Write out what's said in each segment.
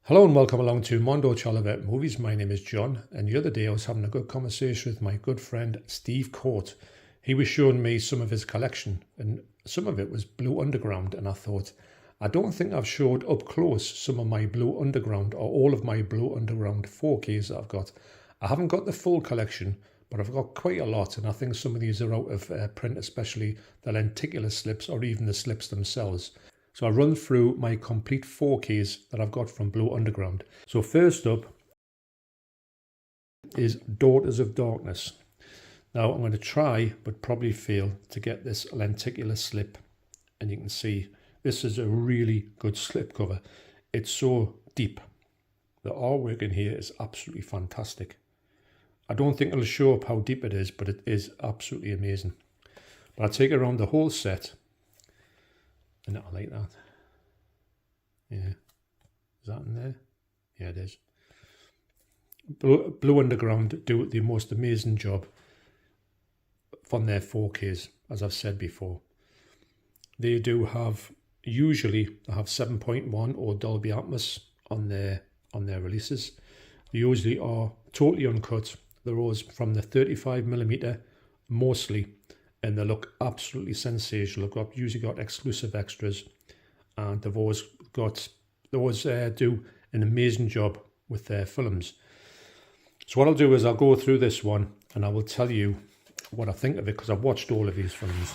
Hello and welcome along to Mondo, Chelloveck Movies. My name is John, and the other day I was having a good conversation with my good friend Steve Court. He was showing me some of his collection, and some of it was Blue Underground, and I thought, I don't think I've showed up close some of my Blue Underground or all of my Blue Underground 4Ks that I've got. I haven't got the full collection, but I've got quite a lot, and I think some of these are out of print, especially the lenticular slips or even the slips themselves. So I run through my complete 4Ks that I've got from Blue Underground. So first up is Daughters of Darkness. Now I'm going to try, but probably fail, to get this lenticular slip. And you can see this is a really good slip cover. It's so deep. The artwork in here is absolutely fantastic. I don't think it'll show up how deep it is, but it is absolutely amazing. But I'll take around the whole set. And I like that. Yeah. Is that in there? Yeah, it is. Blue Underground do the most amazing job from their 4Ks, as I've said before. They do have, usually, they have 7.1 or Dolby Atmos on their releases. They usually are totally uncut. They're always from the 35mm, mostly. And they look absolutely sensational. They've usually got exclusive extras, and they always do an amazing job with their films. So what I'll do is I'll go through this one and I will tell you what I think of it, because I've watched all of these films,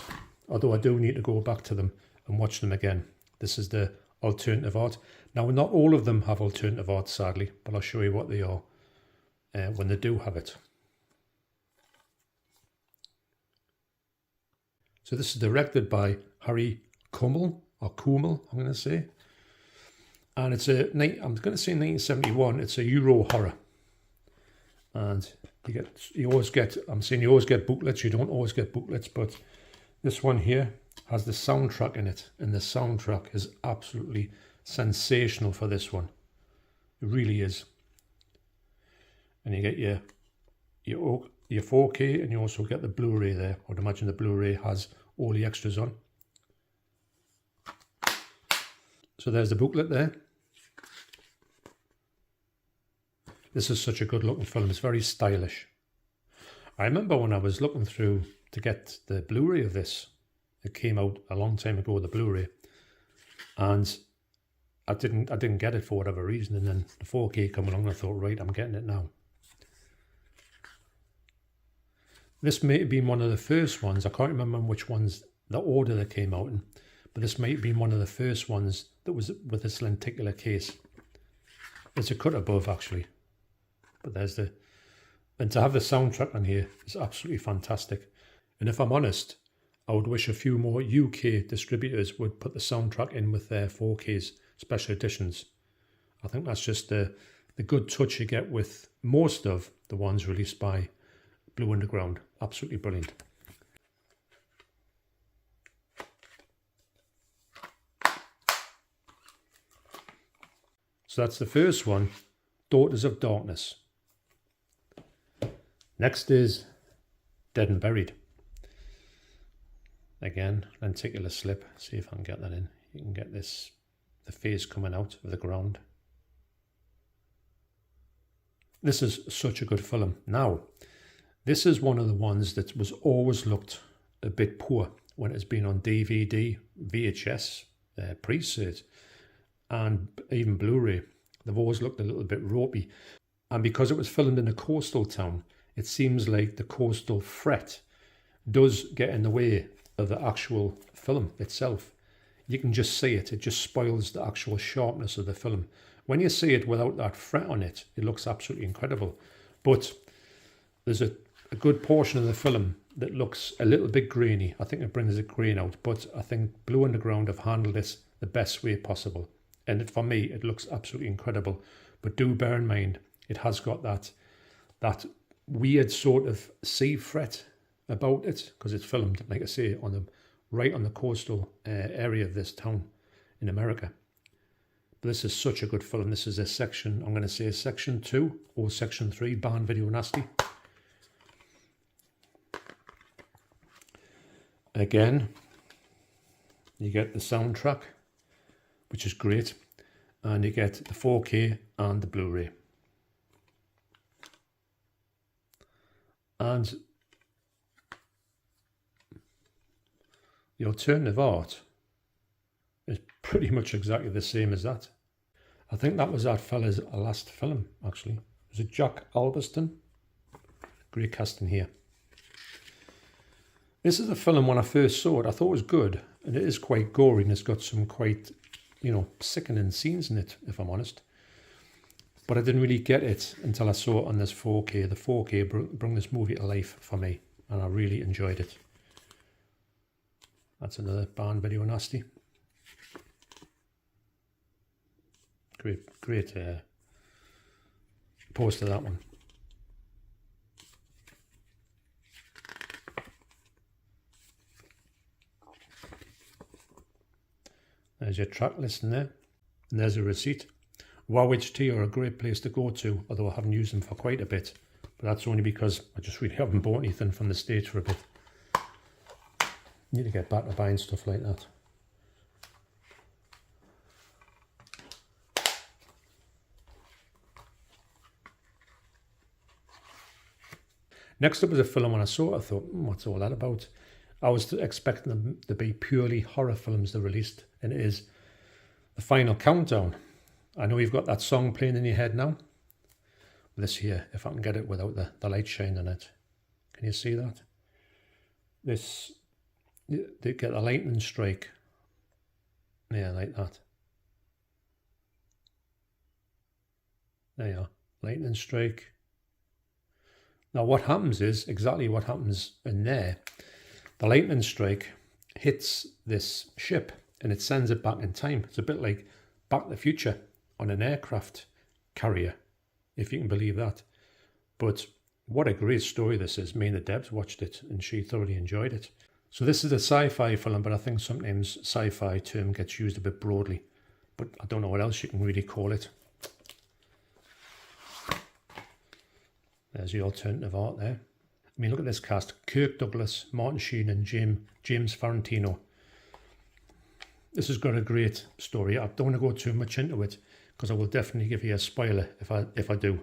although I do need to go back to them and watch them again. This is the alternative art. Now, not all of them have alternative art, sadly, but I'll show you what they are when they do have it. So this is directed by Harry Kummel, or Kummel, I'm going to say. And it's I'm going to say 1971. It's a Euro horror. And you always get booklets. You don't always get booklets, but this one here has the soundtrack in it. And the soundtrack is absolutely sensational for this one. It really is. And you get your 4K, and you also get the Blu-ray there. I would imagine the Blu-ray has all the extras on. So there's the booklet there. This is such a good looking film. It's very stylish. I remember when I was looking through to get the Blu-ray of this. It came out a long time ago, the Blu-ray. And I didn't get it for whatever reason. And then the 4K came along and I thought, right, I'm getting it now. This may have been one of the first ones. I can't remember which ones, the order that came out in, but this might have been one of the first ones that was with this lenticular case. It's a cut above, actually. But and to have the soundtrack on here is absolutely fantastic. And if I'm honest, I would wish a few more UK distributors would put the soundtrack in with their 4Ks, special editions. I think that's just the good touch you get with most of the ones released by Blue Underground. Absolutely brilliant. So that's the first one, Daughters of Darkness. Next is Dead and Buried. Again, lenticular slip. See if I can get that in. You can get the face coming out of the ground. This is such a good film. Now, this is one of the ones that was always looked a bit poor when it's been on DVD, VHS, pre-cert, and even Blu-ray. They've always looked a little bit ropey. And because it was filmed in a coastal town, it seems like the coastal fret does get in the way of the actual film itself. You can just see it. It just spoils the actual sharpness of the film. When you see it without that fret on it, it looks absolutely incredible. But there's a good portion of the film that looks a little bit grainy. I think it brings the grain out, but I think Blue Underground have handled this the best way possible. And for me, it looks absolutely incredible. But do bear in mind, it has got that weird sort of sea fret about it, because it's filmed, like I say, right on the coastal area of this town in America. But this is such a good film. This is a section, I'm going to say section 2 or section 3, Barn Video Nasty. Again, you get the soundtrack, which is great. and you get the 4K and the Blu-ray. And the alternative art is pretty much exactly the same as that. I think that was that fella's last film, actually. Was it Jack Alberston? Great casting here. This is a film, when I first saw it, I thought it was good. And it is quite gory, and it's got some quite, you know, sickening scenes in it, if I'm honest. But I didn't really get it until I saw it on this 4K. The 4K brought this movie to life for me, and I really enjoyed it. That's another Barn Video Nasty. Great poster, that one. There's your track list in there, and there's a receipt. Warwick Tea are a great place to go to, although I haven't used them for quite a bit. But that's only because I just really haven't bought anything from the States for a bit. Need to get back to buying stuff like that. Next up was a film. When I saw it, I thought, what's all that about? I was expecting them to be purely horror films they released, and it is The Final Countdown. I know you've got that song playing in your head now. This here, if I can get it without the light shining on it. Can you see that? This, they get a lightning strike. Yeah, like that. There you are, lightning strike. Now what happens is, exactly what happens in there, the lightning strike hits this ship and it sends it back in time. It's a bit like Back to the Future on an aircraft carrier, if you can believe that. But what a great story this is. Me and the Debs watched it and she thoroughly enjoyed it. So this is a sci-fi film, but I think sometimes sci-fi term gets used a bit broadly. But I don't know what else you can really call it. There's the alternative art there. I mean, look at this cast. Kirk Douglas, Martin Sheen and James Farentino. This has got a great story. I don't want to go too much into it because I will definitely give you a spoiler if I do.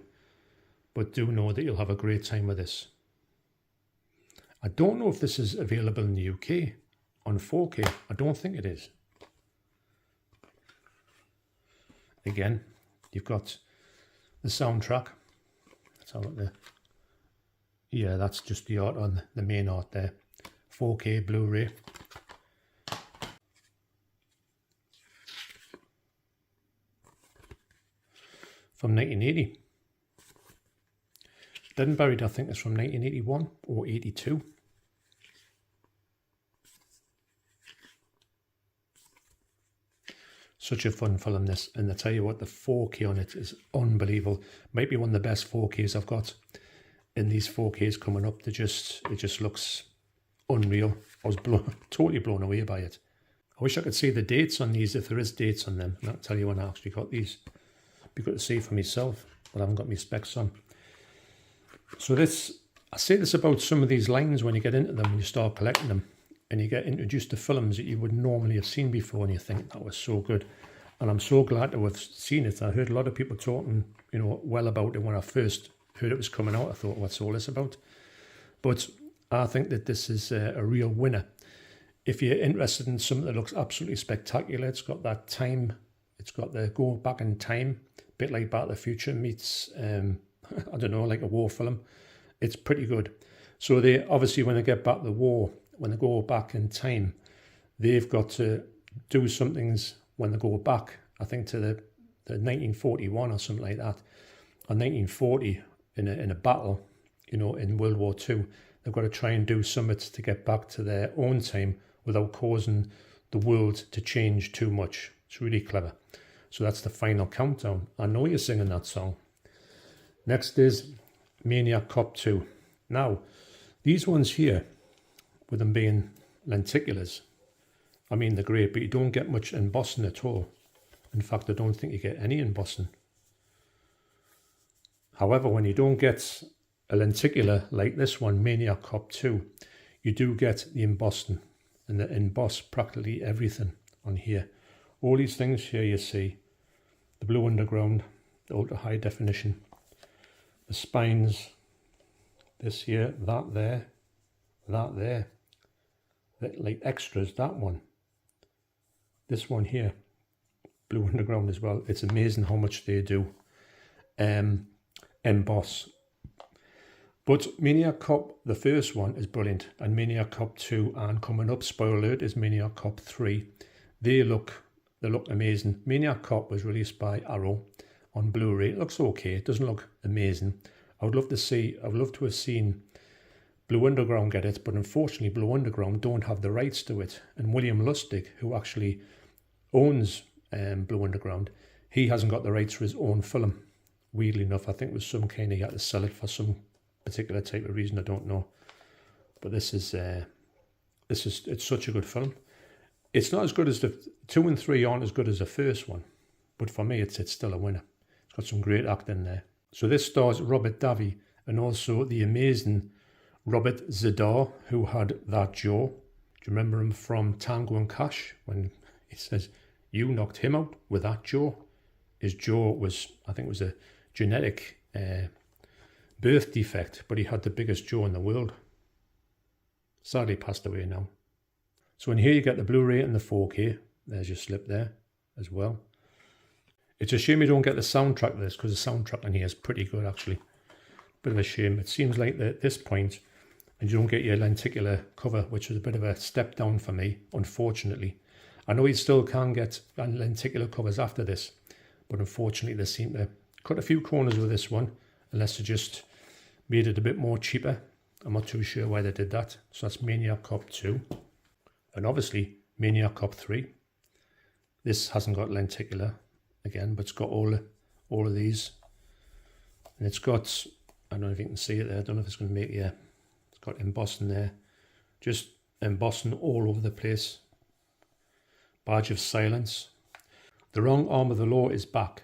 But do know that you'll have a great time with this. I don't know if this is available in the UK on 4K. I don't think it is. Again, you've got the soundtrack. Let's have a look there. Yeah, that's just the art on the main art there. 4K Blu-ray. From 1980. Dead and Buried, I think, is from 1981 or 82. Such a fun film, this. And I tell you what, the 4K on it is unbelievable. Might be one of the best 4Ks I've got. And these 4Ks coming up, it just looks unreal. I was totally blown away by it. I wish I could see the dates on these, if there is dates on them. And I'll tell you when I actually got these. Be good to see for myself, but I haven't got my specs on. So this, I say this about some of these lines when you get into them and you start collecting them and you get introduced to films that you would normally have seen before and you think that was so good. And I'm so glad to have seen it. I heard a lot of people talking, you know, well about it when I first heard it was coming out. I thought, what's all this about? But I think that this is a real winner. If you're interested in something that looks absolutely spectacular, it's got that time, it's got the go back in time, a bit like Back to the Future meets, I don't know, like a war film. It's pretty good. So they, obviously when they get back to the war, when they go back in time, they've got to do some things when they go back, I think to the 1941 or something like that, or 1940 in a battle, you know, in World War II. They've got to try and do something to get back to their own time without causing the world to change too much. It's really clever. So that's The Final Countdown. I know you're singing that song. Next is Maniac Cop 2. Now, these ones here, with them being lenticulars, I mean, they're great, but you don't get much embossing at all. In fact, I don't think you get any embossing. However, when you don't get a lenticular like this one, Maniac Cop 2, you do get the embossing, and they emboss practically everything on here. All these things here you see the Blue Underground, the ultra high definition, the spines, this here, that there, like extras, that one, this one here, Blue Underground as well. It's amazing how much they do emboss. But Maniac Cop, the first one, is brilliant, and Maniac Cop 2, and coming up, spoiler alert, is Maniac Cop 3. They look amazing. Maniac Cop was released by Arrow on Blu-ray. It looks okay. It doesn't look amazing. I would love to have seen Blue Underground get it, but unfortunately Blue Underground don't have the rights to it. And William Lustig, who actually owns Blue Underground, he hasn't got the rights for his own film. Weirdly enough, I think it was some kind of, he had to sell it for some particular type of reason, I don't know. But it's such a good film. It's not as good as the 2 and 3 aren't as good as the first one, but for me it's still a winner. It's got some great acting there. So this stars Robert Davi and also the amazing Robert Z'Dar, who had that jaw. Do you remember him from Tango and Cash when he says, "You knocked him out with that jaw"? His jaw was, I think it was a genetic birth defect, but he had the biggest jaw in the world. Sadly passed away now. So in here you get the Blu-ray and the 4K. There's your slip there as well. It's a shame you don't get the soundtrack of this, because the soundtrack in here is pretty good actually. Bit of a shame. It seems like at this point, and you don't get your lenticular cover, which was a bit of a step down for me, unfortunately. I know you still can get lenticular covers after this, but unfortunately they seem to cut a few corners with this one, unless they just made it a bit more cheaper. I'm not too sure why they did that. So that's Maniac Cop 2. And obviously Maniac Cop 3. This hasn't got lenticular again, but it's got all of these. And it's got, I don't know if you can see it there, I don't know if it's going to make, yeah, it's got embossing there. Just embossing all over the place. Badge of silence. The wrong arm of the law is back.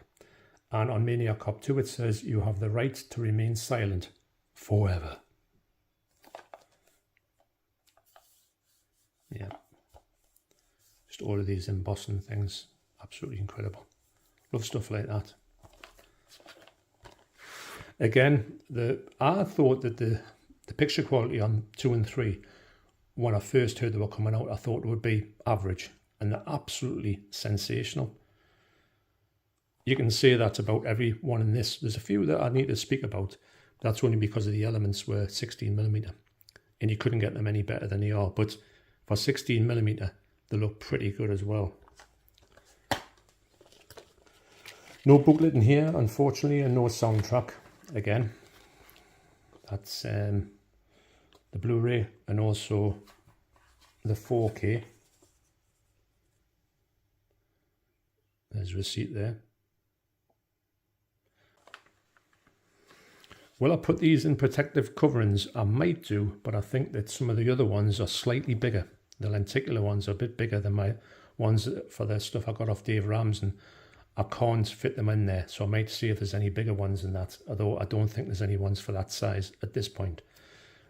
And on Maniac Cop 2 it says, "You have the right to remain silent forever." Yeah. Just all of these embossing things. Absolutely incredible. Love stuff like that. Again, I thought that the picture quality on 2 and 3, when I first heard they were coming out, I thought it would be average. And they're absolutely sensational. You can say that about every one in this. There's a few that I need to speak about. That's only because of the elements were 16mm. And you couldn't get them any better than they are. But for 16mm, they look pretty good as well. No booklet in here, unfortunately, and no soundtrack. Again, that's the Blu-ray and also the 4K. There's a receipt there. Will I put these in protective coverings? I might do, but I think that some of the other ones are slightly bigger. The lenticular ones are a bit bigger than my ones for the stuff I got off Dave Ramsden. I can't fit them in there, so I might see if there's any bigger ones than that, although I don't think there's any ones for that size at this point.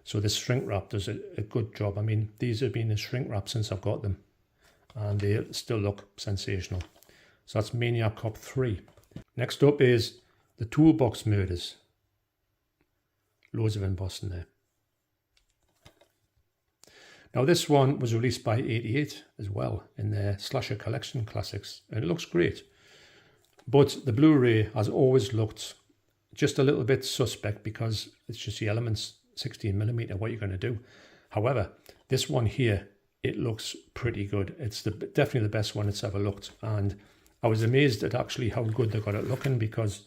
So this shrink wrap does a good job. I mean, these have been in shrink wrap since I've got them, and they still look sensational. So that's Maniac Cop 3. Next up is the Toolbox Murders. Loads of embossing there. Now this one was released by 88 as well in their Slasher Collection Classics, and it looks great. But the Blu-ray has always looked just a little bit suspect because it's just the elements, 16mm, what you're going to do. However, this one here, it looks pretty good. It's definitely the best one it's ever looked, and I was amazed at actually how good they got it looking, because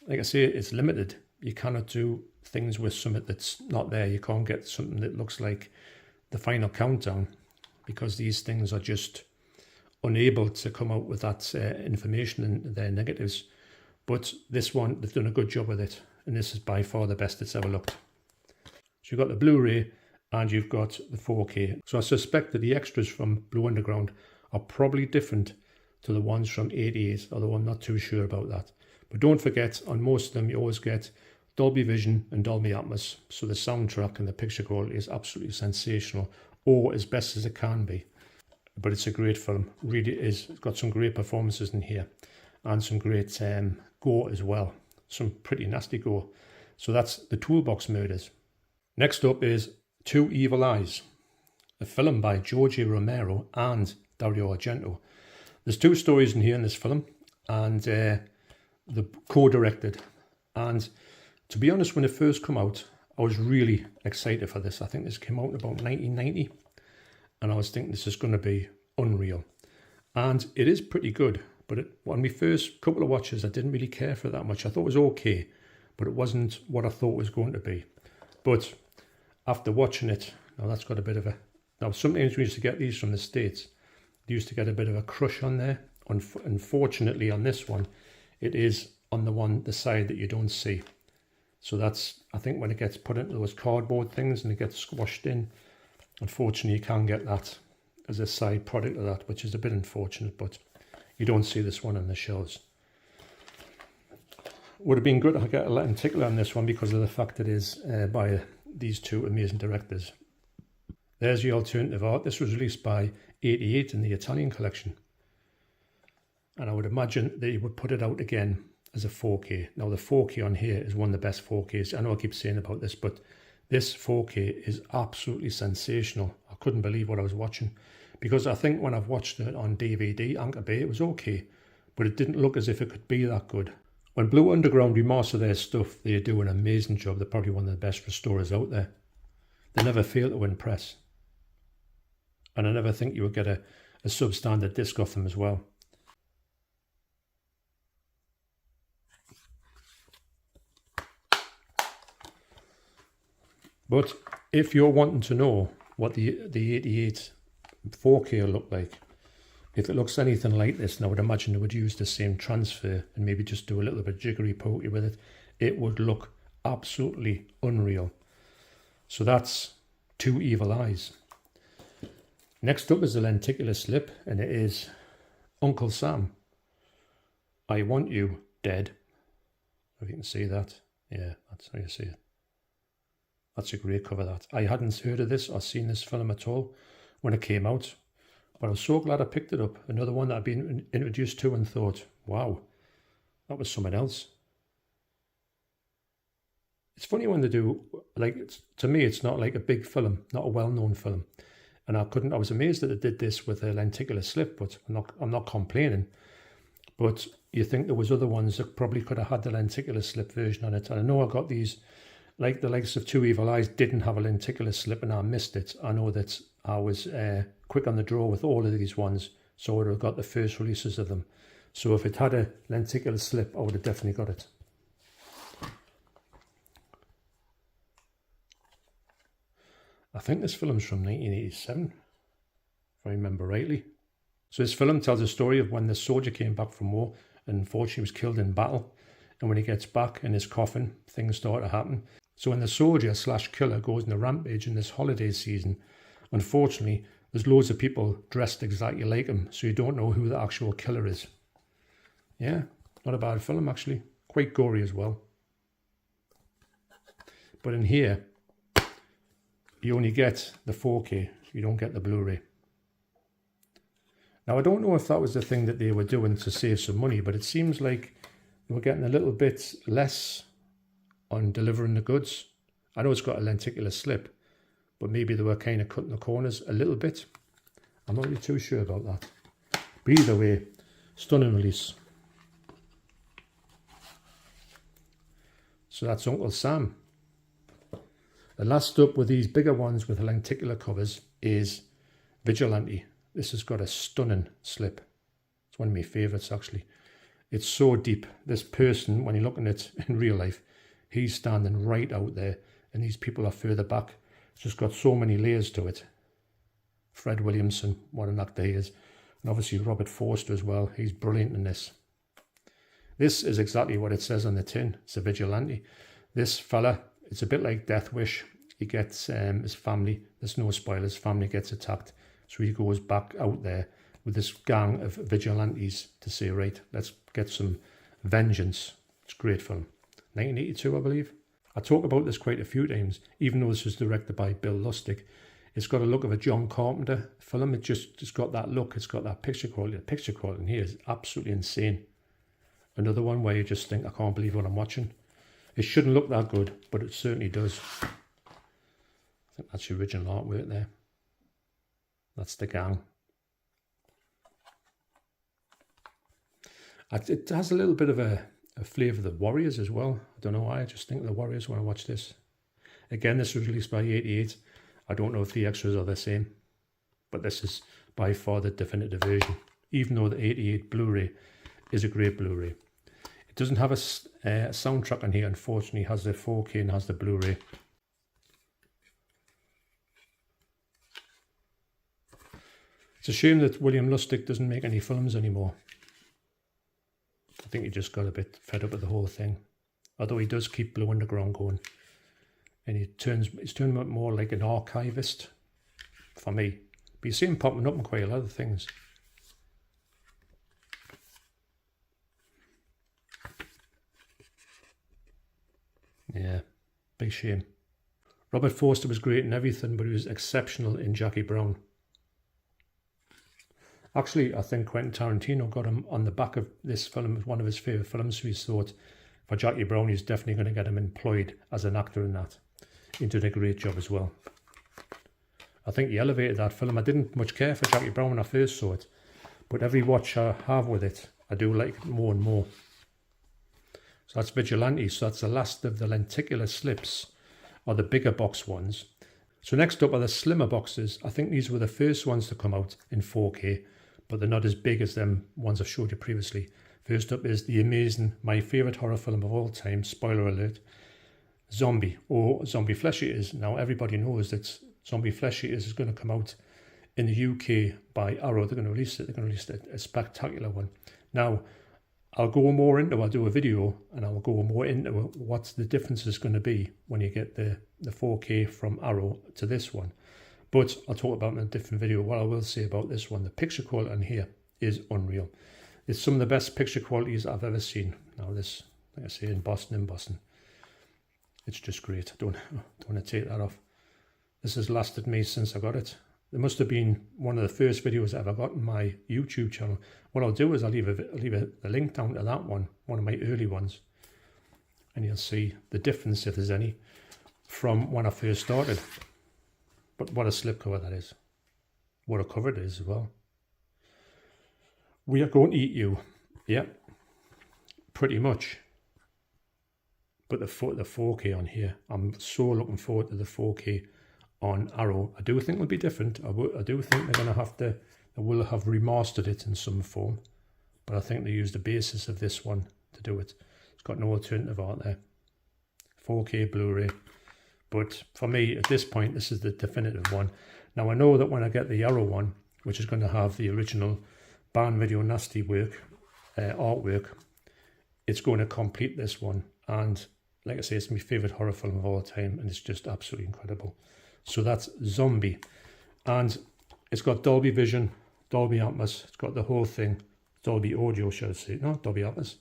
like I say, it's limited. You cannot do things with something that's not there. You can't get something that looks like the Final Countdown, because these things are just unable to come out with that information and their negatives. But this one, they've done a good job with it, and this is by far the best it's ever looked. So you've got the Blu-ray and you've got the 4K. So I suspect that the extras from Blue Underground are probably different to the ones from 88, although I'm not too sure about that. But don't forget, on most of them you always get Dolby Vision and Dolby Atmos, so the soundtrack and the picture quality is absolutely sensational, or as best as it can be. But it's a great film, really is. It's got some great performances in here. and some great gore as well. Some pretty nasty gore. So that's the Toolbox Murders. Next up is Two Evil Eyes, a film by George Romero and Dario Argento. There's two stories in here in this film, and the co-directed. And to be honest, when it first came out, I was really excited for this. I think this came out in about 1990, and I was thinking this is going to be unreal. And it is pretty good, but on my first couple of watches, I didn't really care for it that much. I thought it was okay, but it wasn't what I thought it was going to be. But after watching it, now that's got a bit of a... Now, sometimes we used to get these from the States. They used to get a bit of a crush on there. Unfortunately, on this one, it is on the side that you don't see. So that's, I think, when it gets put into those cardboard things and it gets squashed in, unfortunately, you can get that as a side product of that, which is a bit unfortunate, but you don't see this one on the shelves. Would have been good to get a lenticular on this one because of the fact it is by these two amazing directors. There's the alternative art. This was released by 88 in the Italian collection. And I would imagine that you would put it out again as a 4K. Now the 4K on here is one of the best 4Ks. I know I keep saying about this, but this 4K is absolutely sensational. I couldn't believe what I was watching. Because I think when I've watched it on DVD, Anchor Bay, it was okay. But it didn't look as if it could be that good. When Blue Underground remaster their stuff, they do an amazing job. They're probably one of the best restorers out there. They never fail to impress. And I never think you would get a substandard disc off them as well. But if you're wanting to know what the 88 4K will look like, if it looks anything like this, and I would imagine they would use the same transfer and maybe just do a little bit jiggery pokey with it, it would look absolutely unreal. So that's Two Evil Eyes. Next up is a lenticular slip, and it is Uncle Sam, I Want You Dead. If you can see that. Yeah, that's how you see it. That's a great cover, that. I hadn't heard of this or seen this film at all when it came out, but I was so glad I picked it up. Another one that I've been introduced to and thought, wow, that was something else. It's funny when they do, like, to me, it's not like a big film, not a well-known film. And I was amazed that they did this with a lenticular slip, but I'm not complaining. But you think there was other ones that probably could have had the lenticular slip version on it. And I know I got these, like the likes of Two Evil Eyes didn't have a lenticular slip and I missed it. I know that I was quick on the draw with all of these ones, so I would have got the first releases of them. So if it had a lenticular slip, I would have definitely got it. I think this film's from 1987, if I remember rightly. So this film tells a story of when the soldier came back from war and unfortunately was killed in battle. And when he gets back in his coffin, things start to happen. So when the soldier / killer goes on a rampage in this holiday season, unfortunately, there's loads of people dressed exactly like him, so you don't know who the actual killer is. Yeah, not a bad film actually. Quite gory as well. But in here, you only get the 4K, you don't get the Blu-ray. Now, I don't know if that was the thing that they were doing to save some money, but it seems like they were getting a little bit less on delivering the goods. I know it's got a lenticular slip, but maybe they were kind of cutting the corners a little bit. I'm not really too sure about that. But either way, stunning release. So that's Uncle Sam. The last up with these bigger ones with the lenticular covers is Vigilante. This has got a stunning slip. It's one of my favourites actually. It's so deep. This person, when you're looking at it in real life, he's standing right out there and these people are further back. It's just got so many layers to it. Fred Williamson, what an actor he is. And obviously Robert Forster as well. He's brilliant in this. This is exactly what it says on the tin. It's a vigilante. This fella, it's a bit like Death Wish. He gets his family, there's no spoilers, family gets attacked. So he goes back out there with this gang of vigilantes to say, right, let's get some vengeance. It's a great film. 1982, I believe. I talk about this quite a few times, even though this was directed by Bill Lustig. It's got a look of a John Carpenter film. It's got that look. It's got that picture quality. The picture quality in here is absolutely insane. Another one where you just think, I can't believe what I'm watching. It shouldn't look that good, but it certainly does. I think that's the original artwork there. That's the gang. It has a little bit of a flavour of the Warriors as well. I don't know why, I just think of the Warriors when I watch this. Again, this was released by 88. I don't know if the extras are the same, but this is by far the definitive version, even though the 88 Blu-ray is a great Blu-ray. It doesn't have a soundtrack on here, unfortunately. It has the 4K and has the Blu-ray. It's a shame that William Lustig doesn't make any films anymore. I think he just got a bit fed up with the whole thing. Although he does keep Blue Underground going. And he's turned out more like an archivist for me. But you see him popping up in quite a lot of things. Yeah, big shame. Robert Forster was great in everything, but he was exceptional in Jackie Brown. Actually, I think Quentin Tarantino got him on the back of this film as one of his favourite films, so he thought for Jackie Brown he's definitely going to get him employed as an actor in that. He did a great job as well. I think he elevated that film. I didn't much care for Jackie Brown when I first saw it, but every watch I have with it, I do like it more and more. So that's Vigilante, so that's the last of the lenticular slips, or the bigger box ones. So next up are the slimmer boxes. I think these were the first ones to come out in 4K, but they're not as big as them ones I've showed you previously. First up is the amazing, my favourite horror film of all time, spoiler alert, Zombie, or Zombie Flesh Eaters. Now everybody knows that Zombie Flesh Eaters is going to come out in the UK by Arrow. They're going to release it. They're going to release a spectacular one. Now, I'll go more into, I'll do a video and I'll go more into what the difference is going to be when you get the 4K from Arrow to this one. But I'll talk about it in a different video. What I will say about this one, the picture quality on here is unreal. It's some of the best picture qualities I've ever seen. Now this, like I say, in Boston. It's just great. I don't want to take that off. This has lasted me since I got it. It must have been one of the first videos I ever got on my YouTube channel. What I'll do is I'll leave a link down to that one of my early ones. And you'll see the difference, if there's any, from when I first started. But what a slipcover that is. What a cover it is as well. We are going to eat you. Yeah, pretty much. But the 4K on here, I'm so looking forward to the 4K on Arrow. I do think it'll be different. I do think they're going to have to, they will have remastered it in some form. But I think they used the basis of this one to do it. It's got no alternative art there. 4K Blu-ray. But for me, at this point, this is the definitive one. Now, I know that when I get the Arrow one, which is going to have the original Barn Video Nasty work, artwork, it's going to complete this one. And like I say, it's my favourite horror film of all time, and it's just absolutely incredible. So that's Zombie. And it's got Dolby Vision, Dolby Atmos, it's got the whole thing, Dolby Audio, should I say, no, Dolby Atmos.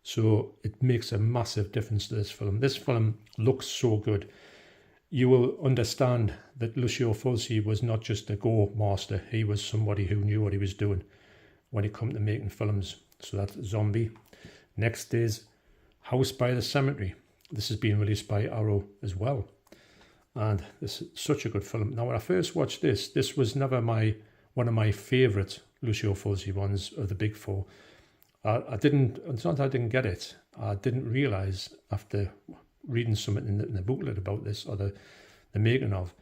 So it makes a massive difference to this film. This film looks so good. You will understand that Lucio Fulci was not just a go master. He was somebody who knew what he was doing when it came to making films. So that's Zombie. Next is House by the Cemetery. This has been released by Arrow as well. And this is such a good film. Now, when I first watched this was never one of my favourite Lucio Fulci ones of the big four. It's not that I didn't get it. I didn't realise after reading something in the booklet about this, or the making of,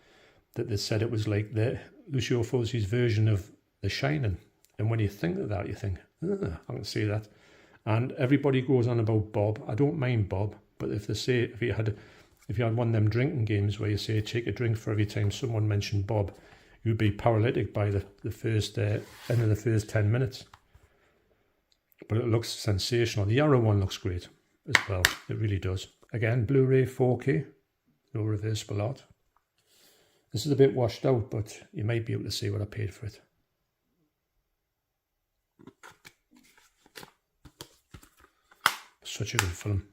that they said it was like the Lucio Fulci's version of The Shining. And when you think of that, you think, I can see that. And everybody goes on about Bob. I don't mind Bob, but if they say, if you had one of them drinking games where you say take a drink for every time someone mentioned Bob, you'd be paralytic by the first end of the first 10 minutes. But it looks sensational. The Arrow one looks great as well. It really does. Again, Blu-ray 4K, no reversible art. This is a bit washed out, but you might be able to see what I paid for it. Such a good film.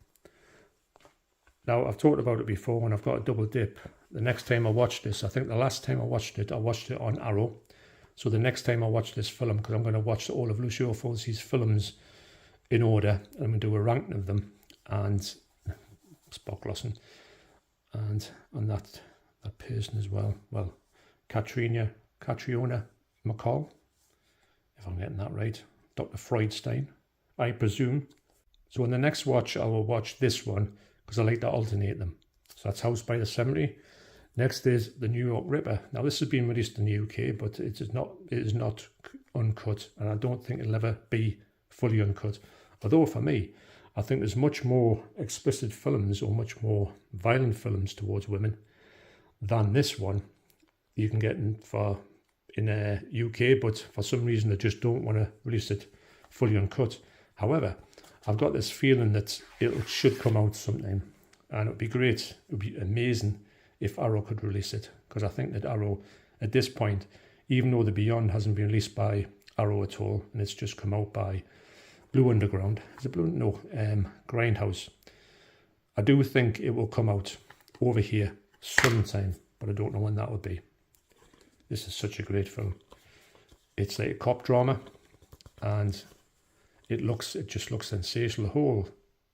Now, I've talked about it before when I've got a double dip. The next time I watch this, I think the last time I watched it on Arrow. So the next time I watch this film, because I'm going to watch all of Lucio Fulci's films in order. I'm going to do a ranking of them, and spot glossing, and on that person as well. Well, Catriona McCall, if I'm getting that right. Dr. Freudstein, I presume. So in the next watch, I will watch this one because I like to alternate them. So that's House by the Cemetery. Next is the New York Ripper. Now this has been released in the UK, but it is not uncut, and I don't think it'll ever be fully uncut. Although for me, I think there's much more explicit films or much more violent films towards women than this one you can get in UK, but for some reason they just don't want to release it fully uncut. However, I've got this feeling that it should come out sometime, and it would be great, it would be amazing if Arrow could release it, because I think that Arrow, at this point, even though The Beyond hasn't been released by Arrow at all, and it's just come out by Blue Underground, is it Blue? No, Grindhouse. I do think it will come out over here sometime, but I don't know when that will be. This is such a great film. It's like a cop drama, and it just looks sensational.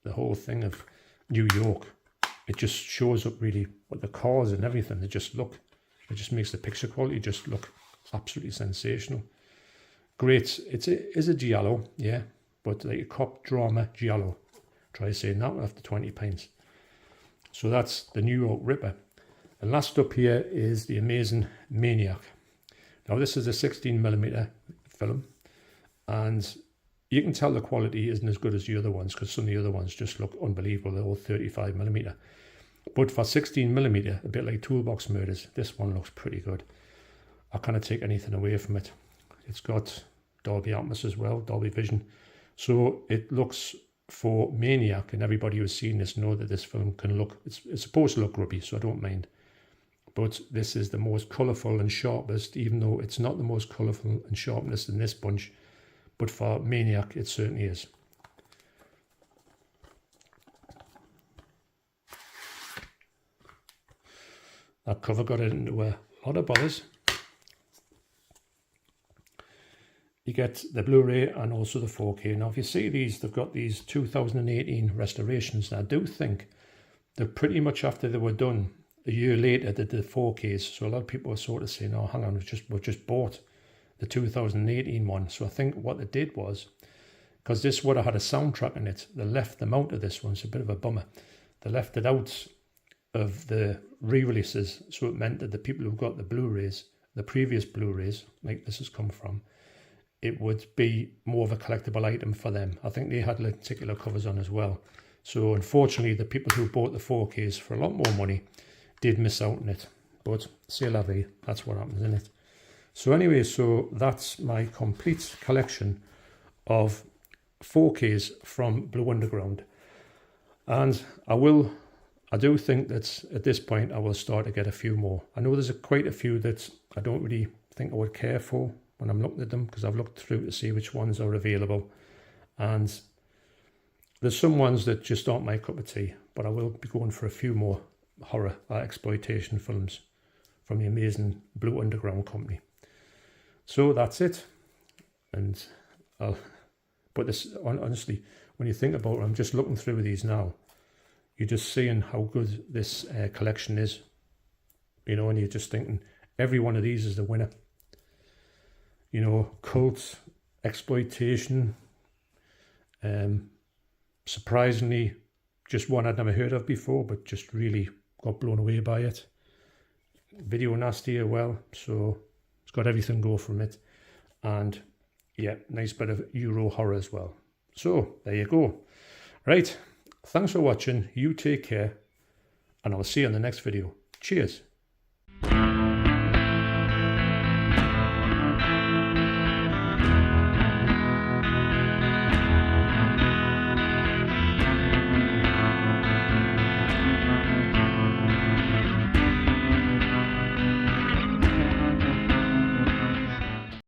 The whole thing of New York, it just shows up really what the cars and everything. It just makes the picture quality just look absolutely sensational. Great. Is a giallo, yeah, but like a cop drama giallo. Try saying that after 20 pints. So that's the New York Ripper. And last up here is the amazing Maniac. Now this is a 16mm film, and you can tell the quality isn't as good as the other ones because some of the other ones just look unbelievable. They're all 35mm. But for 16mm, a bit like Toolbox Murders, this one looks pretty good. I can't take anything away from it. It's got Dolby Atmos as well, Dolby Vision. So it looks, for Maniac, and everybody who's seen this know that this film can look, it's supposed to look grubby, so I don't mind. But this is the most colourful and sharpest, even though it's not the most colourful and sharpest in this bunch. But for Maniac, it certainly is. That cover got it into a lot of bothers. You get the Blu-ray and also the 4K. Now, if you see these, they've got these 2018 restorations. And I do think they're pretty much after they were done. A year later, they did the 4Ks. So a lot of people are sort of saying, oh, hang on, we just bought the 2018 one. So I think what they did was, because this would have had a soundtrack in it, they left them out of this one. It's a bit of a bummer. They left it out of the re-releases. So it meant that the people who got the Blu-rays, the previous Blu-rays, like this has come from, it would be more of a collectible item for them. I think they had particular covers on as well. So unfortunately, the people who bought the 4Ks for a lot more money did miss out on it. But c'est la vie, that's what happens, isn't it? So anyway, so that's my complete collection of 4Ks from Blue Underground. And I do think that at this point I will start to get a few more. I know there's quite a few that I don't really think I would care for when I'm looking at them, because I've looked through to see which ones are available. And there's some ones that just aren't my cup of tea, but I will be going for a few more horror exploitation films from the amazing Blue Underground company. So that's it. And but this, honestly, when you think about it, I'm just looking through these now. You're just seeing how good this collection is, you know, and you're just thinking every one of these is the winner. You know, cult, exploitation, surprisingly, just one I'd never heard of before, but just really got blown away by it. Video nasty as well, so it's got everything go from it. And yeah, nice bit of Euro horror as well. So there you go. Right, thanks for watching. You take care, and I'll see you in the next video. Cheers.